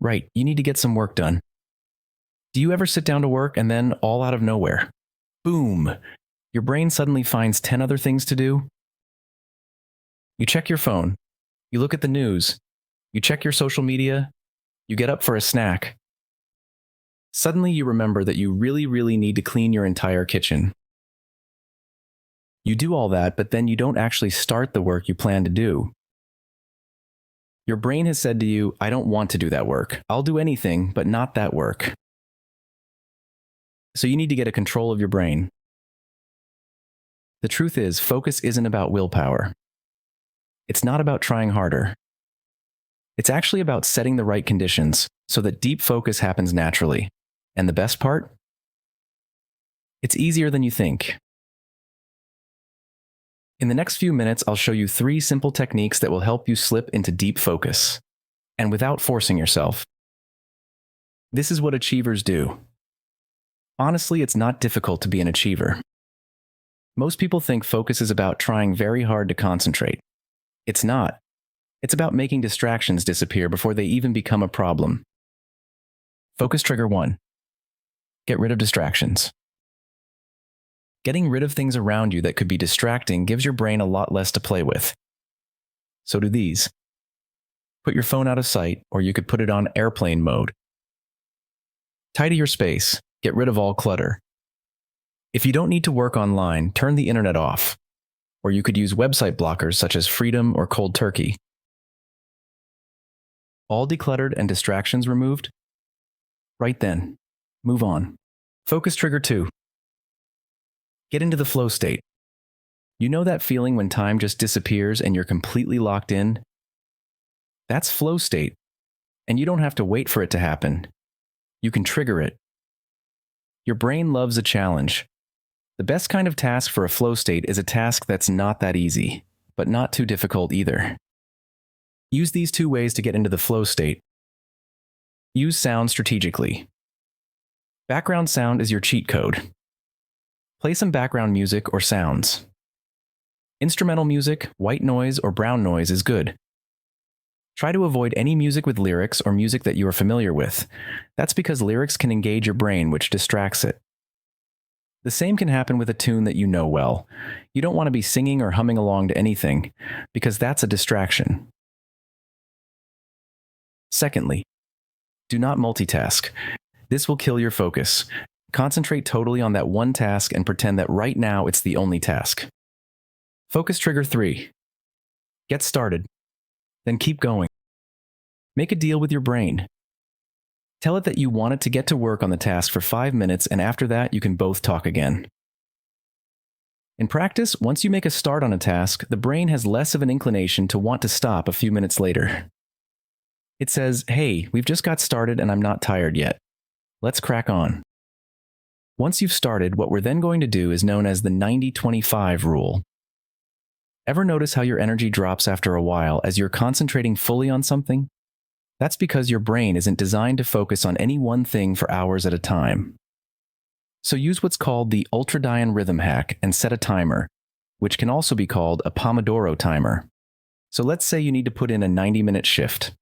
Right, you need to get some work done. Do you ever sit down to work and then, all out of nowhere, boom, your brain suddenly finds 10 other things to do? You check your phone, you look at the news, you check your social media, you get up for a snack. Suddenly you remember that you really need to clean your entire kitchen. You do all that, but then you don't actually start the work you plan to do. Your brain has said to you, I don't want to do that work. I'll do anything, but not that work. So you need to get a control of your brain. The truth is, focus isn't about willpower. It's not about trying harder. It's actually about setting the right conditions so that deep focus happens naturally. And the best part? It's easier than you think. In the next few minutes, I'll show you 3 simple techniques that will help you slip into deep focus, and without forcing yourself. This is what achievers do. Honestly, it's not difficult to be an achiever. Most people think focus is about trying very hard to concentrate. It's not. It's about making distractions disappear before they even become a problem. Focus trigger 1. Get rid of distractions. Getting rid of things around you that could be distracting gives your brain a lot less to play with. So do these. Put your phone out of sight, or you could put it on airplane mode. Tidy your space. Get rid of all clutter. If you don't need to work online, turn the internet off. Or you could use website blockers such as Freedom or Cold Turkey. All decluttered and distractions removed? Right then, move on. Focus trigger 2. Get into the flow state. You know that feeling when time just disappears and you're completely locked in? That's flow state, and you don't have to wait for it to happen. You can trigger it. Your brain loves a challenge. The best kind of task for a flow state is a task that's not that easy, but not too difficult either. Use these 2 ways to get into the flow state. Use sound strategically. Background sound is your cheat code. Play some background music or sounds. Instrumental music, white noise, or brown noise is good. Try to avoid any music with lyrics or music that you are familiar with. That's because lyrics can engage your brain, which distracts it. The same can happen with a tune that you know well. You don't want to be singing or humming along to anything, because that's a distraction. Secondly, do not multitask. This will kill your focus. Concentrate totally on that one task and pretend that right now it's the only task. Focus trigger 3. Get started. Then keep going. Make a deal with your brain. Tell it that you want it to get to work on the task for 5 minutes, and after that, you can both talk again. In practice, once you make a start on a task, the brain has less of an inclination to want to stop a few minutes later. It says, hey, we've just got started and I'm not tired yet. Let's crack on. Once you've started, what we're then going to do is known as the 90-25 rule. Ever notice how your energy drops after a while as you're concentrating fully on something? That's because your brain isn't designed to focus on any one thing for hours at a time. So use what's called the ultradian rhythm hack and set a timer, which can also be called a Pomodoro timer. So let's say you need to put in a 90-minute shift.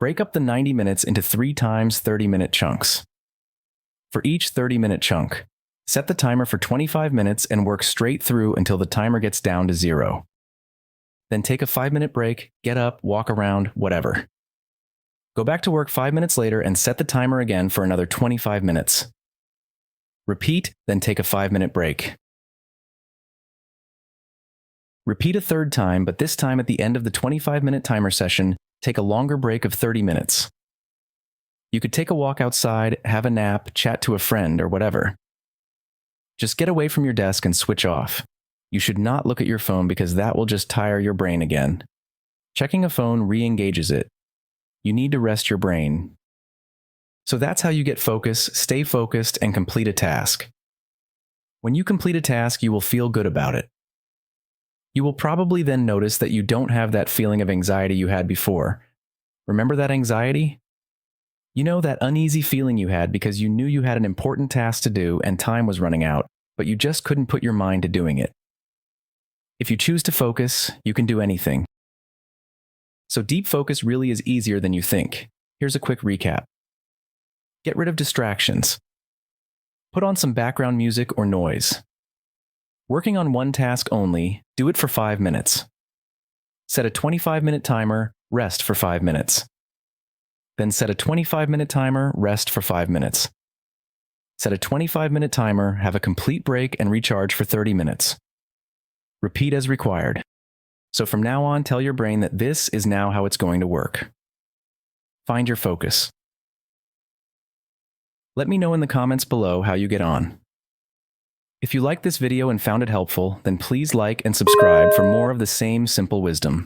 Break up the 90 minutes into 3 times 30-minute chunks. For each 30-minute chunk, set the timer for 25 minutes and work straight through until the timer gets down to 0. Then take a 5-minute break, get up, walk around, whatever. Go back to work 5 minutes later and set the timer again for another 25 minutes. Repeat, then take a 5-minute break. Repeat a 3rd time, but this time at the end of the 25-minute timer session, take a longer break of 30 minutes. You could take a walk outside, have a nap, chat to a friend, or whatever. Just get away from your desk and switch off. You should not look at your phone because that will just tire your brain again. Checking a phone re-engages it. You need to rest your brain. So that's how you get focus, stay focused, and complete a task. When you complete a task, you will feel good about it. You will probably then notice that you don't have that feeling of anxiety you had before. Remember that anxiety? You know, that uneasy feeling you had because you knew you had an important task to do and time was running out, but you just couldn't put your mind to doing it. If you choose to focus, you can do anything. So deep focus really is easier than you think. Here's a quick recap. Get rid of distractions. Put on some background music or noise. Working on one task only, do it for 5 minutes. Set a 25-minute timer, rest for 5 minutes. Then set a 25-minute timer, rest for 5 minutes. Set a 25-minute timer, have a complete break, and recharge for 30 minutes. Repeat as required. So from now on, tell your brain that this is now how it's going to work. Find your focus. Let me know in the comments below how you get on. If you liked this video and found it helpful, then please like and subscribe for more of the same simple wisdom.